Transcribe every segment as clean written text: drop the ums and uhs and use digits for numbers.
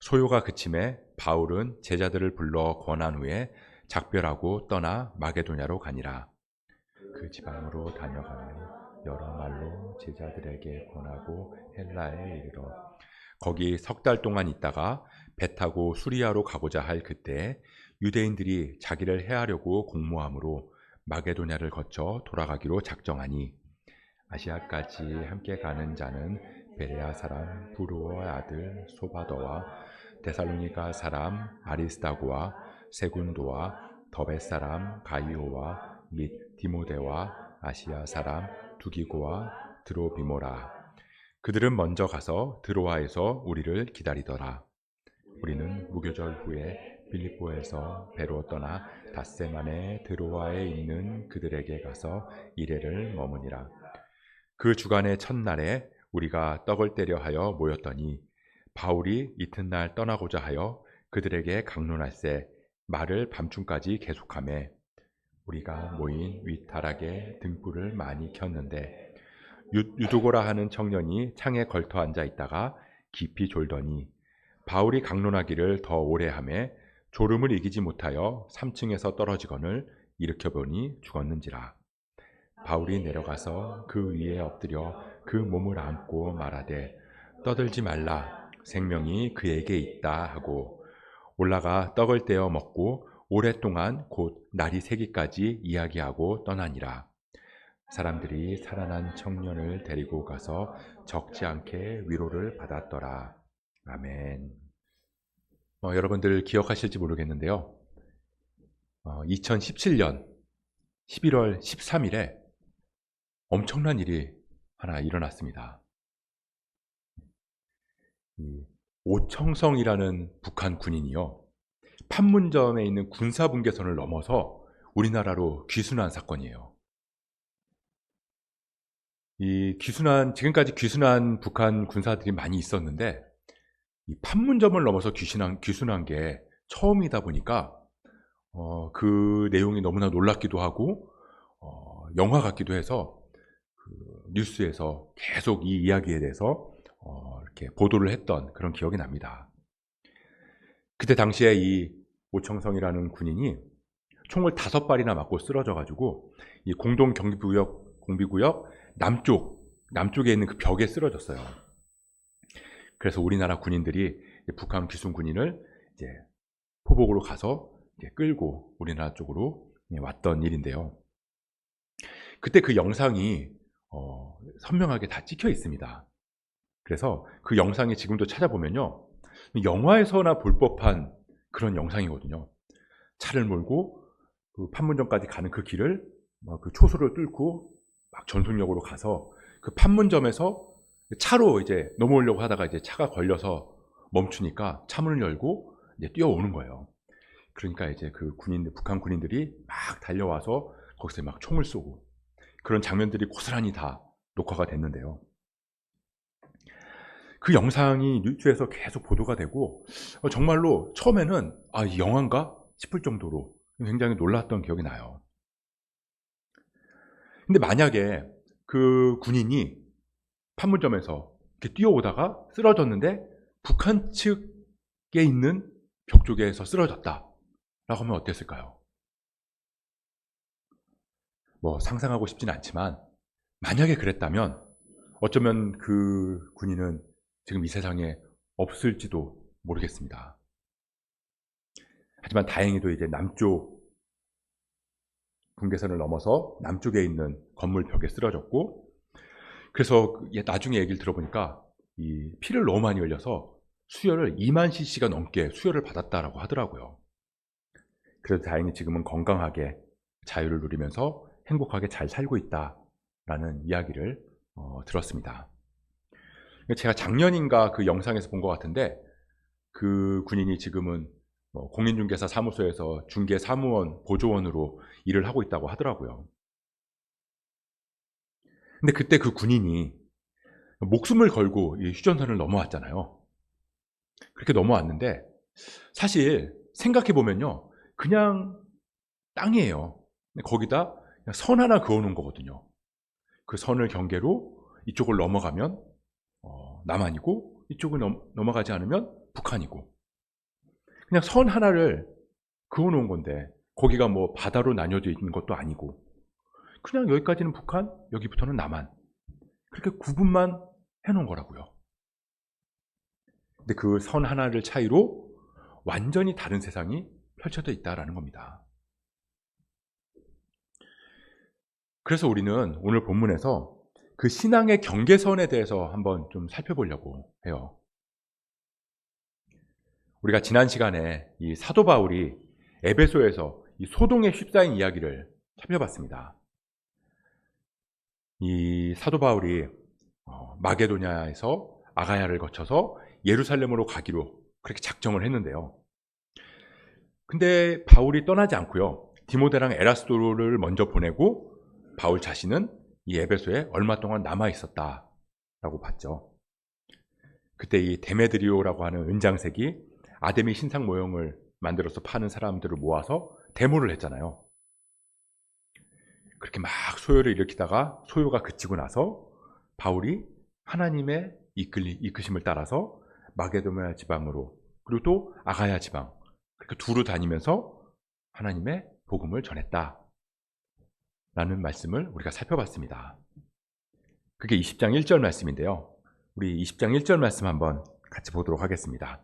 소요가 그침에 바울은 제자들을 불러 권한 후에 작별하고 떠나 마게도냐로 가니라. 그 지방으로 다녀가며 여러 말로 제자들에게 권하고 헬라에 이르러 거기 석 달 동안 있다가 배 타고 수리아로 가고자 할 그때 유대인들이 자기를 해하려고 공모함으로 마게도냐를 거쳐 돌아가기로 작정하니 아시아까지 함께 가는 자는 베레아 사람 부르오의 아들 소바더와 데살로니가 사람 아리스다고와 세군도와 더베 사람 가이오와 및 디모데와 아시아 사람 두기고와 드로비모라. 그들은 먼저 가서 드로아에서 우리를 기다리더라. 우리는 무교절 후에 빌립보에서 배로 떠나 닷새만에 드로아에 있는 그들에게 가서 이레를 머무니라. 그 주간의 첫날에 우리가 떡을 떼려 하여 모였더니 바울이 이튿날 떠나고자 하여 그들에게 강론할세 말을 밤중까지 계속하매 우리가 모인 위타락에 등불을 많이 켰는데 유두고라 하는 청년이 창에 걸터 앉아 있다가 깊이 졸더니 바울이 강론하기를 더 오래 하매 졸음을 이기지 못하여 3층에서 떨어지거늘 일으켜보니 죽었는지라. 바울이 내려가서 그 위에 엎드려 그 몸을 안고 말하되 떠들지 말라 생명이 그에게 있다 하고 올라가 떡을 떼어 먹고 오랫동안 곧 날이 새기까지 이야기하고 떠나니라. 사람들이 살아난 청년을 데리고 가서 적지 않게 위로를 받았더라. 아멘. 여러분들 기억하실지 모르겠는데요. 2017년 11월 13일에 엄청난 일이 하나 일어났습니다. 오청성이라는 북한 군인이요. 판문점에 있는 군사분계선을 넘어서 우리나라로 귀순한 사건이에요. 지금까지 귀순한 북한 군사들이 많이 있었는데 이 판문점을 넘어서 귀순한 게 처음이다 보니까 그 내용이 너무나 놀랍기도 하고 영화 같기도 해서 그 뉴스에서 계속 이 이야기에 대해서 이렇게 보도를 했던 그런 기억이 납니다. 그때 당시에 이 오청성이라는 군인이 총을 5발이나 맞고 쓰러져가지고 이 공동 경비구역 남쪽에 있는 그 벽에 쓰러졌어요. 그래서 우리나라 군인들이 북한 귀순 군인을 이제 포복으로 가서 이제 끌고 우리나라 쪽으로 왔던 일인데요. 그때 그 영상이 선명하게 다 찍혀 있습니다. 그래서 그 영상이 지금도 찾아보면요, 영화에서나 볼 법한 그런 영상이거든요. 차를 몰고 그 판문점까지 가는 그 길을 그 초소를 뚫고 막 전속력으로 가서 그 판문점에서 차로 이제 넘어오려고 하다가 이제 차가 걸려서 멈추니까 차문을 열고 이제 뛰어오는 거예요. 그러니까 이제 그 북한 군인들이 막 달려와서 거기서 막 총을 쏘고 그런 장면들이 고스란히 다 녹화가 됐는데요. 그 영상이 뉴스에서 계속 보도가 되고 정말로 처음에는 이 영화인가 싶을 정도로 굉장히 놀랐던 기억이 나요. 근데 만약에 그 군인이 판문점에서 이렇게 뛰어오다가 쓰러졌는데 북한 측에 있는 벽 쪽에서 쓰러졌다라고 하면 어땠을까요? 상상하고 싶진 않지만 만약에 그랬다면 어쩌면 그 군인은 지금 이 세상에 없을지도 모르겠습니다. 하지만 다행히도 이제 남쪽 분계선을 넘어서 남쪽에 있는 건물 벽에 쓰러졌고, 그래서 나중에 얘기를 들어보니까 이 피를 너무 많이 흘려서 수혈을 2만 cc가 넘게 수혈을 받았다라고 하더라고요. 그래도 다행히 지금은 건강하게 자유를 누리면서 행복하게 잘 살고 있다라는 이야기를 들었습니다. 제가 작년인가 그 영상에서 본 것 같은데 그 군인이 지금은 공인중개사 사무소에서 중개사무원, 보조원으로 일을 하고 있다고 하더라고요. 근데 그때 그 군인이 목숨을 걸고 이 휴전선을 넘어왔잖아요. 그렇게 넘어왔는데 사실 생각해보면요, 그냥 땅이에요. 거기다 그냥 선 하나 그어놓은 거거든요. 그 선을 경계로 이쪽을 넘어가면 남한이고 이쪽을 넘어가지 않으면 북한이고, 그냥 선 하나를 그어놓은 건데 거기가 뭐 바다로 나뉘어져 있는 것도 아니고 그냥 여기까지는 북한, 여기부터는 남한 그렇게 구분만 해놓은 거라고요. 근데 그 선 하나를 차이로 완전히 다른 세상이 펼쳐져 있다는 겁니다. 그래서 우리는 오늘 본문에서 그 신앙의 경계선에 대해서 한번 좀 살펴보려고 해요. 우리가 지난 시간에 이 사도 바울이 에베소에서 이 소동에 휩싸인 이야기를 살펴봤습니다. 이 사도 바울이 마게도냐에서 아가야를 거쳐서 예루살렘으로 가기로 그렇게 작정을 했는데요. 근데 바울이 떠나지 않고요. 디모데랑 에라스도를 먼저 보내고 바울 자신은 이 에베소에 얼마 동안 남아 있었다라고 봤죠. 그때 이 데메드리오라고 하는 은장색이 아데미 신상 모형을 만들어서 파는 사람들을 모아서 데모를 했잖아요. 그렇게 막 소요를 일으키다가 소요가 그치고 나서 바울이 하나님의 이끄심을 따라서 마게도냐 지방으로 그리고 또 아가야 지방 그렇게 두루 다니면서 하나님의 복음을 전했다 라는 말씀을 우리가 살펴봤습니다. 그게 20장 1절 말씀인데요. 우리 20장 1절 말씀 한번 같이 보도록 하겠습니다.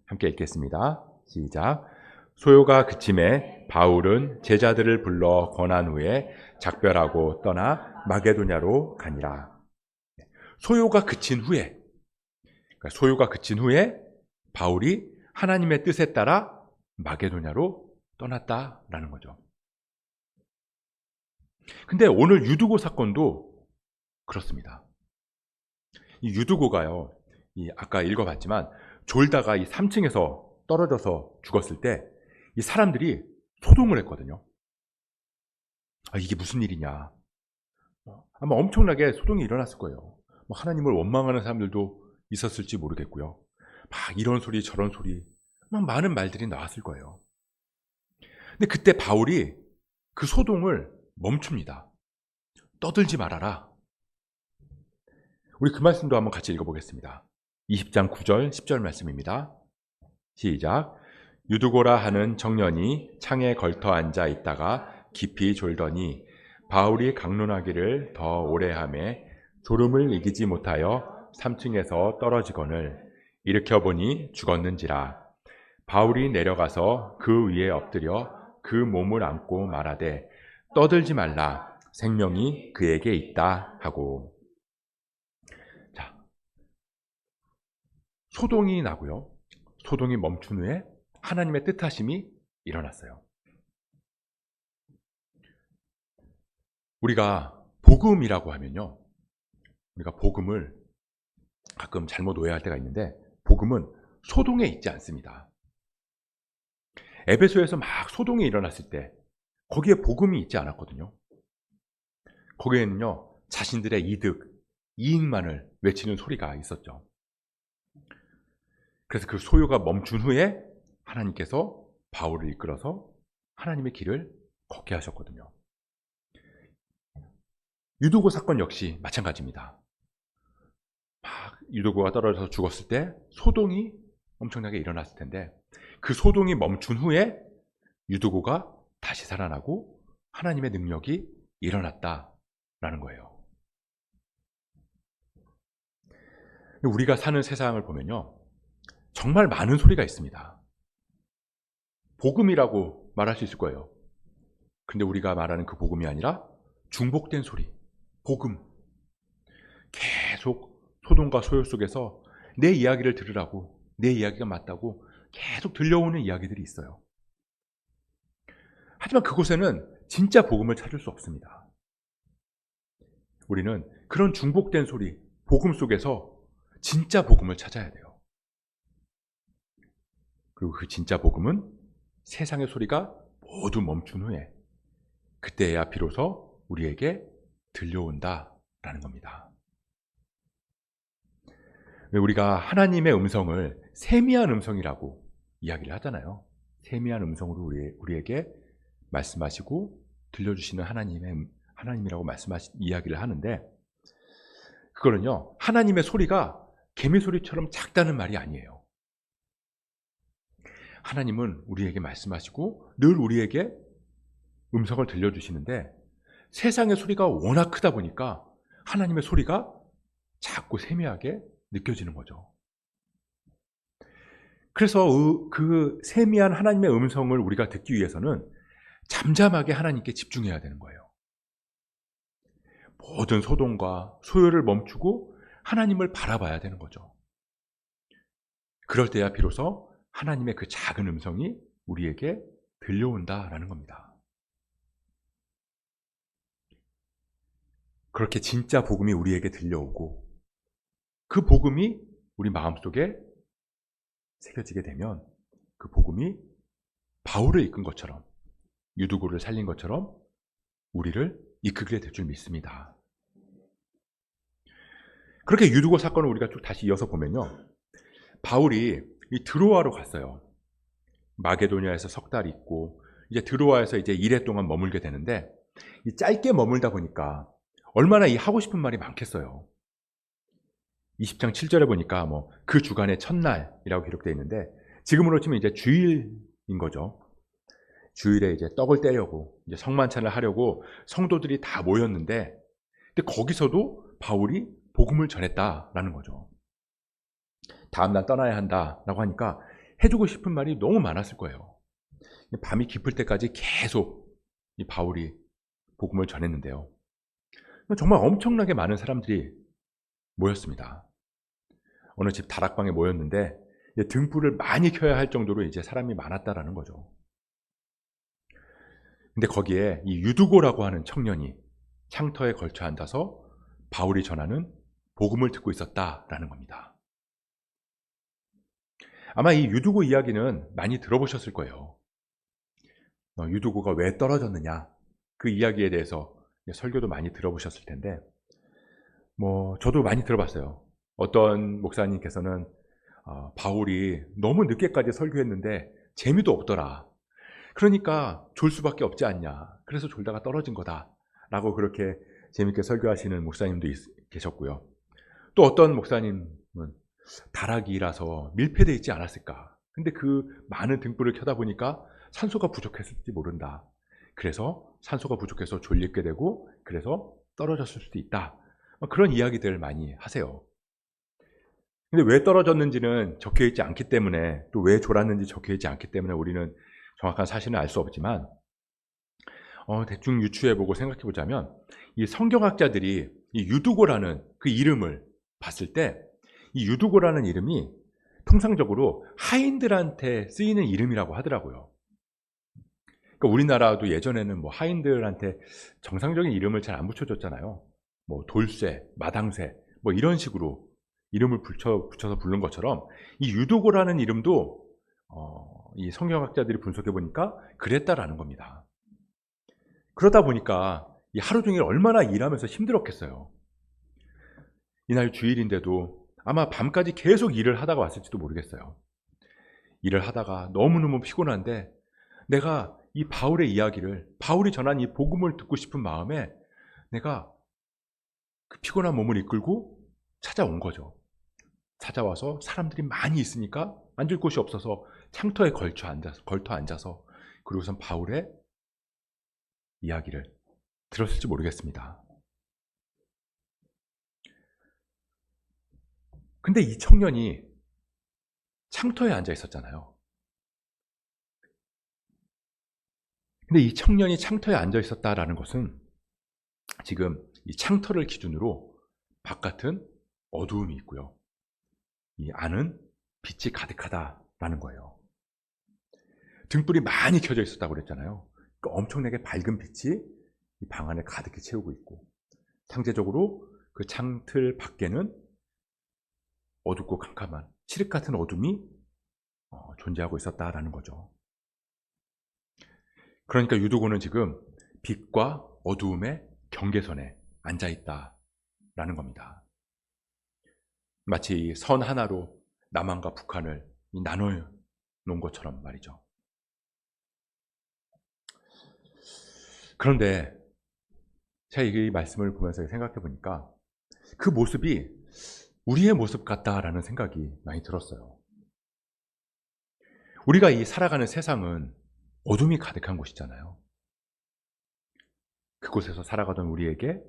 함께 읽겠습니다. 시작. 소요가 그침에 바울은 제자들을 불러 권한 후에 작별하고 떠나 마게도냐로 가니라. 소요가 그친 후에, 그러니까 소요가 그친 후에 바울이 하나님의 뜻에 따라 마게도냐로 떠났다라는 거죠. 근데 오늘 유두고 사건도 그렇습니다. 이 유두고가요, 아까 읽어봤지만 졸다가 이 3층에서 떨어져서 죽었을 때 이 사람들이 소동을 했거든요. 이게 무슨 일이냐. 아마 엄청나게 소동이 일어났을 거예요. 하나님을 원망하는 사람들도 있었을지 모르겠고요. 막 이런 소리 저런 소리 막 많은 말들이 나왔을 거예요. 근데 그때 바울이 그 소동을 멈춥니다. 떠들지 말아라. 우리 그 말씀도 한번 같이 읽어보겠습니다. 20장 9절 10절 말씀입니다. 시작. 유두고라 하는 청년이 창에 걸터 앉아 있다가 깊이 졸더니 바울이 강론하기를 더 오래 하매 졸음을 이기지 못하여 3층에서 떨어지거늘 일으켜보니 죽었는지라. 바울이 내려가서 그 위에 엎드려 그 몸을 안고 말하되 떠들지 말라 생명이 그에게 있다 하고. 자, 소동이 나고요. 소동이 멈춘 후에 하나님의 뜻하심이 일어났어요. 우리가 복음이라고 하면요, 우리가 복음을 가끔 잘못 오해할 때가 있는데 복음은 소동에 있지 않습니다. 에베소에서 막 소동이 일어났을 때 거기에 복음이 있지 않았거든요. 거기에는요 자신들의 이익만을 외치는 소리가 있었죠. 그래서 그 소요가 멈춘 후에 하나님께서 바울을 이끌어서 하나님의 길을 걷게 하셨거든요. 유두고 사건 역시 마찬가지입니다. 막 유두고가 떨어져서 죽었을 때 소동이 엄청나게 일어났을 텐데 그 소동이 멈춘 후에 유두고가 다시 살아나고 하나님의 능력이 일어났다라는 거예요. 우리가 사는 세상을 보면요 정말 많은 소리가 있습니다. 복음이라고 말할 수 있을 거예요. 근데 우리가 말하는 그 복음이 아니라 중복된 소리, 복음. 계속 소동과 소요 속에서 내 이야기를 들으라고, 내 이야기가 맞다고 계속 들려오는 이야기들이 있어요. 하지만 그곳에는 진짜 복음을 찾을 수 없습니다. 우리는 그런 중복된 소리, 복음 속에서 진짜 복음을 찾아야 돼요. 그리고 그 진짜 복음은 세상의 소리가 모두 멈춘 후에 그때야 비로소 우리에게 들려온다라는 겁니다. 우리가 하나님의 음성을 세미한 음성이라고 이야기를 하잖아요. 세미한 음성으로 우리에게 말씀하시고 들려주시는 하나님이라고 이야기를 하는데 그거는요 하나님의 소리가 개미 소리처럼 작다는 말이 아니에요. 하나님은 우리에게 말씀하시고 늘 우리에게 음성을 들려주시는데 세상의 소리가 워낙 크다 보니까 하나님의 소리가 작고 세미하게 느껴지는 거죠. 그래서 그 세미한 하나님의 음성을 우리가 듣기 위해서는 잠잠하게 하나님께 집중해야 되는 거예요. 모든 소동과 소요를 멈추고 하나님을 바라봐야 되는 거죠. 그럴 때야 비로소 하나님의 그 작은 음성이 우리에게 들려온다라는 겁니다. 그렇게 진짜 복음이 우리에게 들려오고 그 복음이 우리 마음속에 새겨지게 되면 그 복음이 바울을 이끈 것처럼 유두고를 살린 것처럼 우리를 이끌게 될 줄 믿습니다. 그렇게 유두고 사건을 우리가 쭉 다시 이어서 보면요. 바울이 이 드로아로 갔어요. 마게도니아에서 석 달 있고 이제 드로아에서 이제 1회 동안 머물게 되는데 이 짧게 머물다 보니까 얼마나 이 하고 싶은 말이 많겠어요. 20장 7절에 보니까 뭐 그 주간의 첫날이라고 기록되어 있는데 지금으로 치면 이제 주일인 거죠. 주일에 이제 떡을 떼려고 이제 성만찬을 하려고 성도들이 다 모였는데 근데 거기서도 바울이 복음을 전했다라는 거죠. 다음날 떠나야 한다라고 하니까 해주고 싶은 말이 너무 많았을 거예요. 밤이 깊을 때까지 계속 이 바울이 복음을 전했는데요. 정말 엄청나게 많은 사람들이 모였습니다. 어느 집 다락방에 모였는데 등불을 많이 켜야 할 정도로 이제 사람이 많았다라는 거죠. 근데 거기에 이 유두고라고 하는 청년이 창터에 걸쳐 앉아서 바울이 전하는 복음을 듣고 있었다라는 겁니다. 아마 이 유두고 이야기는 많이 들어보셨을 거예요. 유두고가 왜 떨어졌느냐 그 이야기에 대해서 설교도 많이 들어보셨을 텐데 저도 많이 들어봤어요. 어떤 목사님께서는 바울이 너무 늦게까지 설교했는데 재미도 없더라. 그러니까 졸 수밖에 없지 않냐. 그래서 졸다가 떨어진 거다. 라고 그렇게 재밌게 설교하시는 목사님도 계셨고요. 또 어떤 목사님은 다락이라서 밀폐되어 있지 않았을까. 근데 그 많은 등불을 켜다 보니까 산소가 부족했을지 모른다. 그래서 산소가 부족해서 졸리게 되고 그래서 떨어졌을 수도 있다. 그런 이야기들 많이 하세요. 근데 왜 떨어졌는지는 적혀있지 않기 때문에 또 왜 졸았는지 적혀있지 않기 때문에 우리는 정확한 사실은 알 수 없지만 대충 유추해보고 생각해보자면 이 성경학자들이 이 유두고라는 그 이름을 봤을 때 이 유두고라는 이름이 통상적으로 하인들한테 쓰이는 이름이라고 하더라고요. 그러니까 우리나라도 예전에는 하인들한테 정상적인 이름을 잘 안 붙여줬잖아요. 돌쇠, 마당쇠 이런 식으로 이름을 붙여서 부른 것처럼 이 유두고라는 이름도 이 성경학자들이 분석해 보니까 그랬다라는 겁니다. 그러다 보니까 이 하루 종일 얼마나 일하면서 힘들었겠어요. 이날 주일인데도 아마 밤까지 계속 일을 하다가 왔을지도 모르겠어요. 일을 하다가 너무너무 피곤한데 내가 이 바울의 이야기를 바울이 전한 이 복음을 듣고 싶은 마음에 내가 그 피곤한 몸을 이끌고 찾아온 거죠. 찾아와서 사람들이 많이 있으니까 앉을 곳이 없어서 창터에 걸터 앉아서 그리고선 바울의 이야기를 들었을지 모르겠습니다. 근데 이 청년이 창터에 앉아 있었잖아요. 근데 이 청년이 창터에 앉아 있었다라는 것은 지금 이 창터를 기준으로 바깥은 어두움이 있고요. 이 안은 빛이 가득하다라는 거예요. 등불이 많이 켜져 있었다고 그랬잖아요. 그러니까 엄청나게 밝은 빛이 이 방 안을 가득히 채우고 있고 상대적으로 그 창틀 밖에는 어둡고 캄캄한 칠흑 같은 어둠이 존재하고 있었다라는 거죠. 그러니까 유두고는 지금 빛과 어두움의 경계선에 앉아있다라는 겁니다. 마치 선 하나로 남한과 북한을 나눠 놓은 것처럼 말이죠. 그런데 제가 이 말씀을 보면서 생각해 보니까 그 모습이 우리의 모습 같다라는 생각이 많이 들었어요. 우리가 이 살아가는 세상은 어둠이 가득한 곳이잖아요. 그곳에서 살아가던 우리에게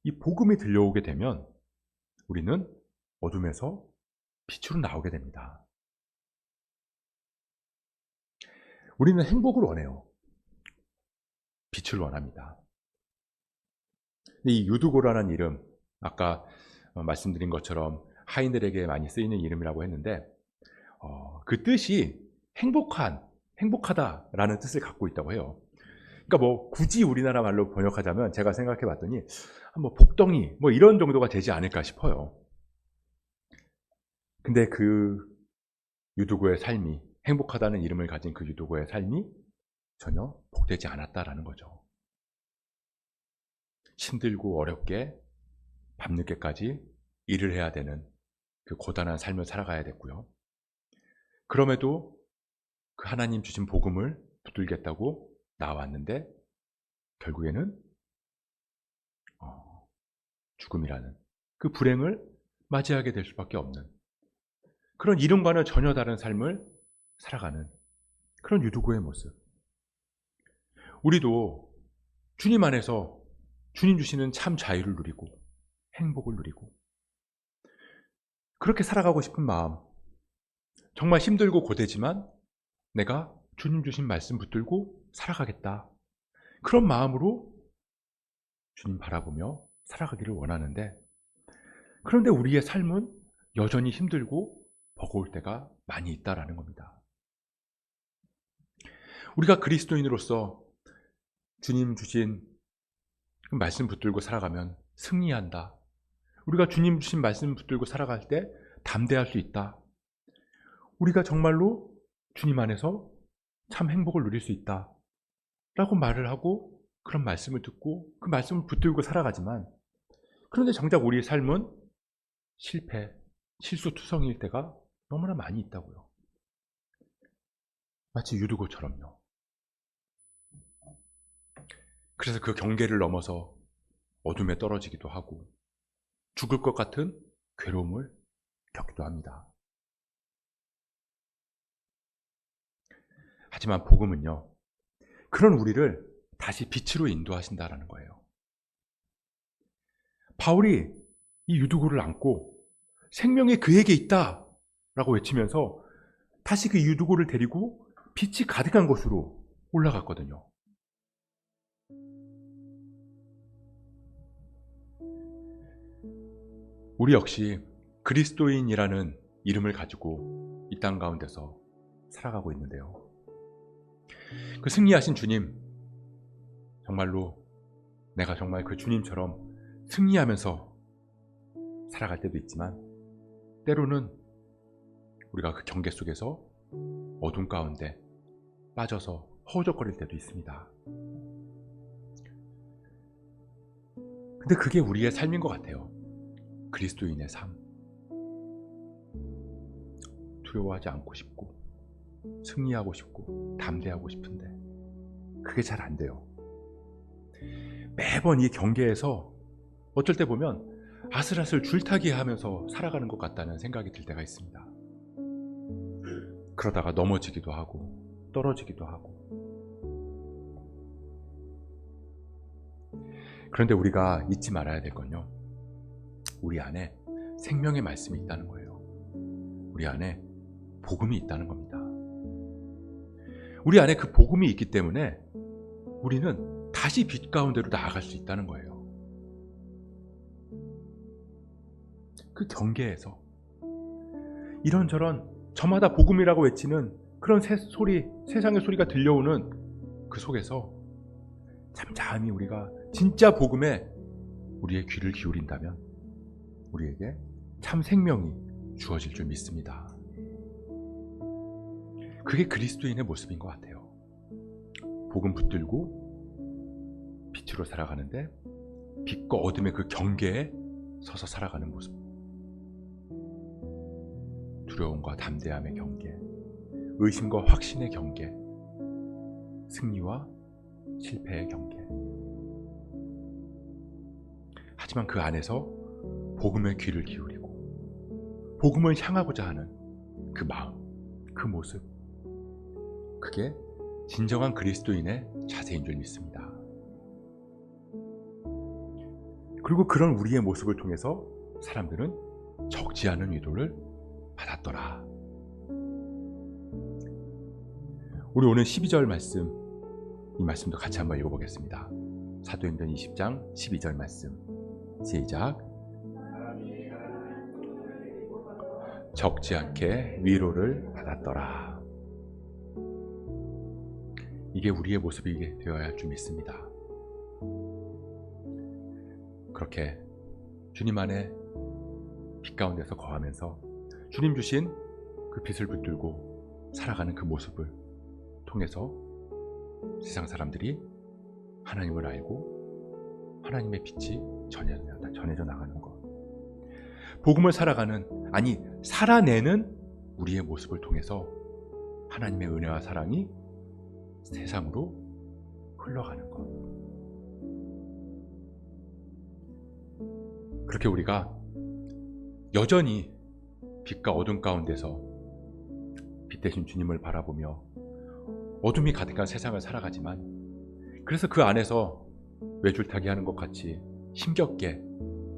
이 복음이 들려오게 되면 우리는 어둠에서 빛으로 나오게 됩니다. 우리는 행복을 원해요. 빛을 원합니다. 이 유두고라는 이름, 아까 말씀드린 것처럼 하인들에게 많이 쓰이는 이름이라고 했는데 그 뜻이 행복하다라는 뜻을 갖고 있다고 해요. 그러니까 뭐 굳이 우리나라 말로 번역하자면 제가 생각해 봤더니 뭐 복덩이 뭐 이런 정도가 되지 않을까 싶어요. 근데 그 유두고의 삶이, 행복하다는 이름을 가진 그 유두고의 삶이 전혀 복되지 않았다라는 거죠. 힘들고 어렵게 밤늦게까지 일을 해야 되는 그 고단한 삶을 살아가야 됐고요. 그럼에도 그 하나님 주신 복음을 붙들겠다고 나왔는데 결국에는 죽음이라는 그 불행을 맞이하게 될 수밖에 없는 그런 이름과는 전혀 다른 삶을 살아가는 그런 유두고의 모습. 우리도 주님 안에서 주님 주시는 참 자유를 누리고 행복을 누리고 그렇게 살아가고 싶은 마음, 정말 힘들고 고되지만 내가 주님 주신 말씀 붙들고 살아가겠다. 그런 마음으로 주님 바라보며 살아가기를 원하는데, 그런데 우리의 삶은 여전히 힘들고 버거울 때가 많이 있다라는 겁니다. 우리가 그리스도인으로서 주님 주신 말씀 붙들고 살아가면 승리한다. 우리가 주님 주신 말씀 붙들고 살아갈 때 담대할 수 있다. 우리가 정말로 주님 안에서 참 행복을 누릴 수 있다 라고 말을 하고 그런 말씀을 듣고 그 말씀을 붙들고 살아가지만, 그런데 정작 우리의 삶은 실패, 실수투성이일 때가 너무나 많이 있다고요. 마치 유두고처럼요. 그래서 그 경계를 넘어서 어둠에 떨어지기도 하고 죽을 것 같은 괴로움을 겪기도 합니다. 하지만 복음은요, 그런 우리를 다시 빛으로 인도하신다라는 거예요. 바울이 이 유두고를 안고 생명이 그에게 있다 라고 외치면서 다시 그 유두고를 데리고 빛이 가득한 곳으로 올라갔거든요. 우리 역시 그리스도인이라는 이름을 가지고 이 땅 가운데서 살아가고 있는데요. 그 승리하신 주님, 정말로 내가 정말 그 주님처럼 승리하면서 살아갈 때도 있지만, 때로는 우리가 그 경계 속에서 어둠 가운데 빠져서 허우적거릴 때도 있습니다. 근데 그게 우리의 삶인 것 같아요. 그리스도인의 삶. 두려워하지 않고 싶고 승리하고 싶고 담대하고 싶은데 그게 잘 안 돼요. 매번 이 경계에서 어쩔 때 보면 아슬아슬 줄타기 하면서 살아가는 것 같다는 생각이 들 때가 있습니다. 그러다가 넘어지기도 하고 떨어지기도 하고. 그런데 우리가 잊지 말아야 될 건요, 우리 안에 생명의 말씀이 있다는 거예요. 우리 안에 복음이 있다는 겁니다. 우리 안에 그 복음이 있기 때문에 우리는 다시 빛 가운데로 나아갈 수 있다는 거예요. 그 경계에서 이런저런 저마다 복음이라고 외치는 그런 세상의 소리가 들려오는 그 속에서 잠잠히 우리가 진짜 복음에 우리의 귀를 기울인다면 우리에게 참 생명이 주어질 줄 믿습니다. 그게 그리스도인의 모습인 것 같아요. 복음 붙들고 빛으로 살아가는데 빛과 어둠의 그 경계에 서서 살아가는 모습. 두려움과 담대함의 경계, 의심과 확신의 경계, 승리와 실패의 경계. 하지만 그 안에서 복음의 귀를 기울이고 복음을 향하고자 하는 그 마음, 그 모습, 그게 진정한 그리스도인의 자세인 줄 믿습니다. 그리고 그런 우리의 모습을 통해서 사람들은 적지 않은 위로를 받았더라. 우리 오늘 12절 말씀, 이 말씀도 같이 한번 읽어보겠습니다. 사도행전 20장 12절 말씀. 시작. 적지 않게 위로를 받았더라. 이게 우리의 모습이 되어야 할 줄 믿습니다. 그렇게 주님 안에 빛 가운데서 거하면서 주님 주신 그 빛을 붙들고 살아가는 그 모습을 통해서 세상 사람들이 하나님을 알고 하나님의 빛이 전해져 나가는 것. 복음을 살아가는, 아니 살아내는 우리의 모습을 통해서 하나님의 은혜와 사랑이 세상으로 흘러가는 것. 그렇게 우리가 여전히 빛과 어둠 가운데서 빛 대신 주님을 바라보며 어둠이 가득한 세상을 살아가지만, 그래서 그 안에서 외줄타기 하는 것 같이 힘겹게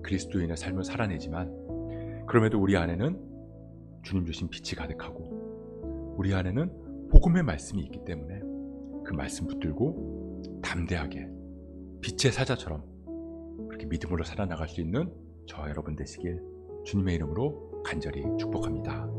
그리스도인의 삶을 살아내지만, 그럼에도 우리 안에는 주님 주신 빛이 가득하고 우리 안에는 복음의 말씀이 있기 때문에 그 말씀 붙들고 담대하게 빛의 사자처럼 그렇게 믿음으로 살아나갈 수 있는 저와 여러분 되시길 주님의 이름으로 간절히 축복합니다.